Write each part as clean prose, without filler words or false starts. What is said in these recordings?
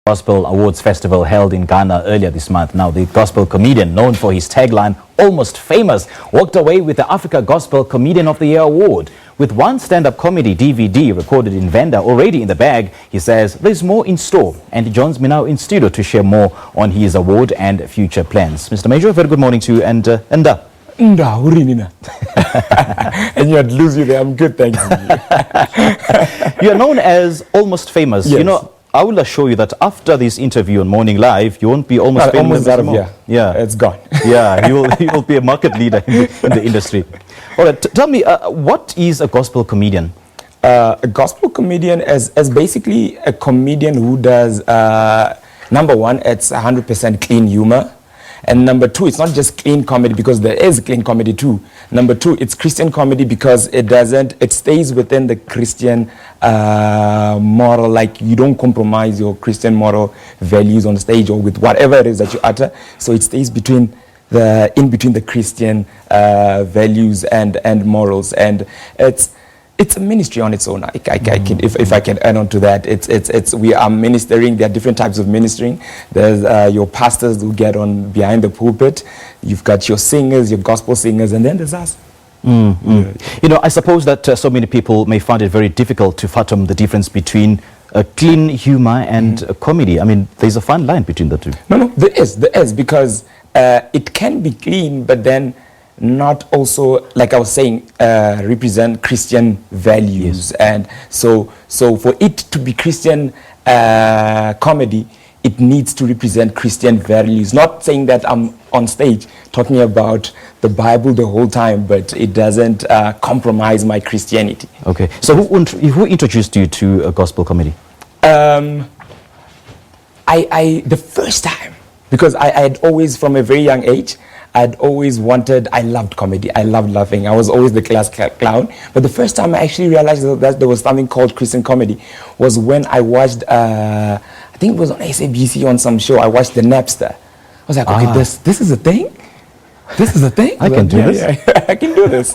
Gospel Awards Festival held in Ghana earlier this month. Now, the gospel comedian, known for his tagline, "Almost Famous," walked away with the Africa Gospel Comedian of the Year award. With one stand-up comedy DVD recorded in Venda already in the bag, he says there's more in store. And he joins me now in studio to share more on his award and future plans. Mr. Majo, very good morning to you, and Nda. And you'd lose you there. I'm good, thank you. You are known as Almost Famous. Yes. You know, I will assure you that after this interview on Morning Live, you won't be almost famous almost out of anymore. here. Yeah, It's gone. Yeah, you'll be a market leader in the industry. All right, tell me, what is a gospel comedian? A gospel comedian is basically a comedian who does, number one, it's 100% clean humor. And number two, it's not just clean comedy, because there is clean comedy too. Number two, it's Christian comedy because it stays within the Christian moral. Like, you don't compromise your Christian moral values on stage or with whatever it is that you utter. So it stays in between the Christian values and morals. And it's a ministry on its own. If I can add on to that, we are ministering. There are different types of ministering. There's your pastors who get on behind the pulpit. You've got your singers, your gospel singers, and then there's us. You know, I suppose that so many people may find it very difficult to fathom the difference between clean humor and comedy. I mean, there's a fine line between the two. No, there is, because it can be clean, but then not also, like I was saying, represent Christian values. Yes. And so for it to be Christian comedy, it needs to represent Christian values. Not saying that I'm on stage talking about the Bible the whole time, but it doesn't compromise my Christianity. Okay. So who introduced you to gospel comedy? The first time, because I had always, from a very young age, I loved comedy. I loved laughing. I was always the class clown. But the first time I actually realized that there was something called Christian comedy was when I watched, I think it was on SABC on some show. I watched The Napster. I was like, okay, this is a thing? This is a thing? I can do this. Yeah, I can do this.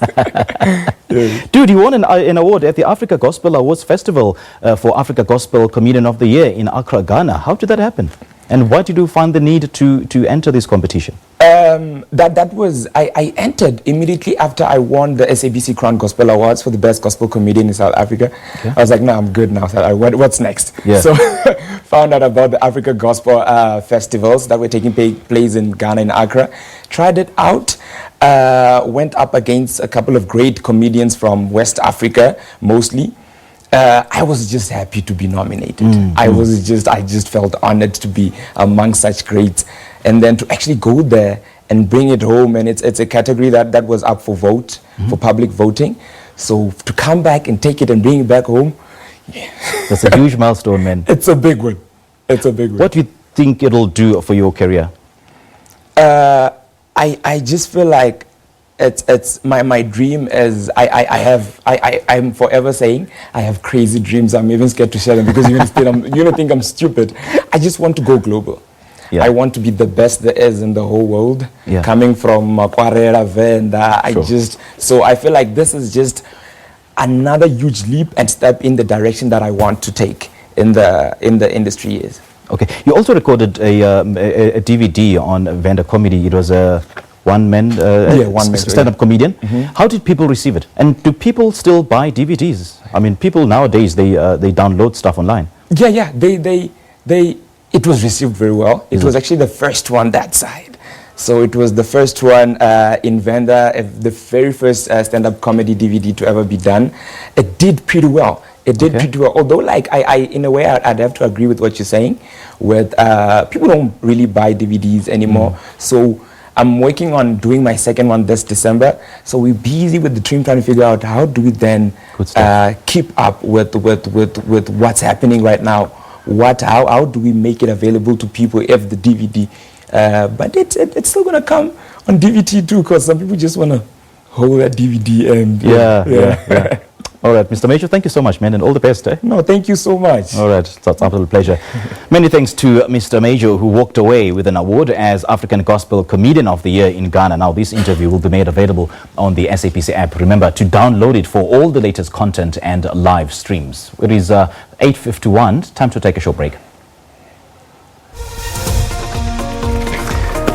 Yeah. Dude, you won an award at the Africa Gospel Awards Festival for Africa Gospel Comedian of the Year in Accra, Ghana. How did that happen? And why did you find the need to enter this competition? I entered immediately after I won the SABC Crown Gospel Awards for the best gospel comedian in South Africa. Okay. I was like, no, I'm good now. So what's next? Yeah. So found out about the Africa Gospel festivals that were taking place in Ghana, in Accra. Tried it out. Went up against a couple of great comedians from West Africa, mostly. I was just happy to be nominated. I just felt honored to be among such greats, and then to actually go there and bring it home. And it's a category that was up for vote, for public voting. So to come back and take it and bring it back home, yeah. That's a huge milestone, man. It's a big one. It's a big one. What do you think it'll do for your career? I just feel like it's my dream is I'm forever saying I have crazy dreams. I'm even scared to share them because you're gonna think I'm stupid. I just want to go global. Yeah. I want to be the best there is in the whole world. Yeah. Coming from Venda, so I feel like this is just another huge leap and step in the direction that I want to take in the industry is. Okay. You also recorded a DVD on Venda comedy. It was a one-man stand-up comedian. How did people receive it? And do people still buy DVDs? I mean, people nowadays, they download stuff online. Yeah. It was received very well. It was actually the first one that side. So it was the first one in Venda, the very first stand-up comedy DVD to ever be done. It did pretty well. Pretty well. Although, like, in a way, I'd have to agree with what you're saying. With people don't really buy DVDs anymore. So I'm working on doing my second one this December. So we're busy with the team trying to figure out how do we then keep up with what's happening right now. How do we make it available to people if the DVD? But it's still gonna come on DVD too, because some people just wanna hold that DVD and yeah. All right, Mr. Majo, thank you so much, man, and all the best. No, thank you so much. All right, it's an absolute pleasure. Many thanks to Mr. Majo, who walked away with an award as African Gospel Comedian of the Year in Ghana. Now, this interview will be made available on the SABC app. Remember to download it for all the latest content and live streams. It is 8:51, time to take a short break.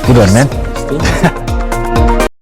Good one, man. Thank you.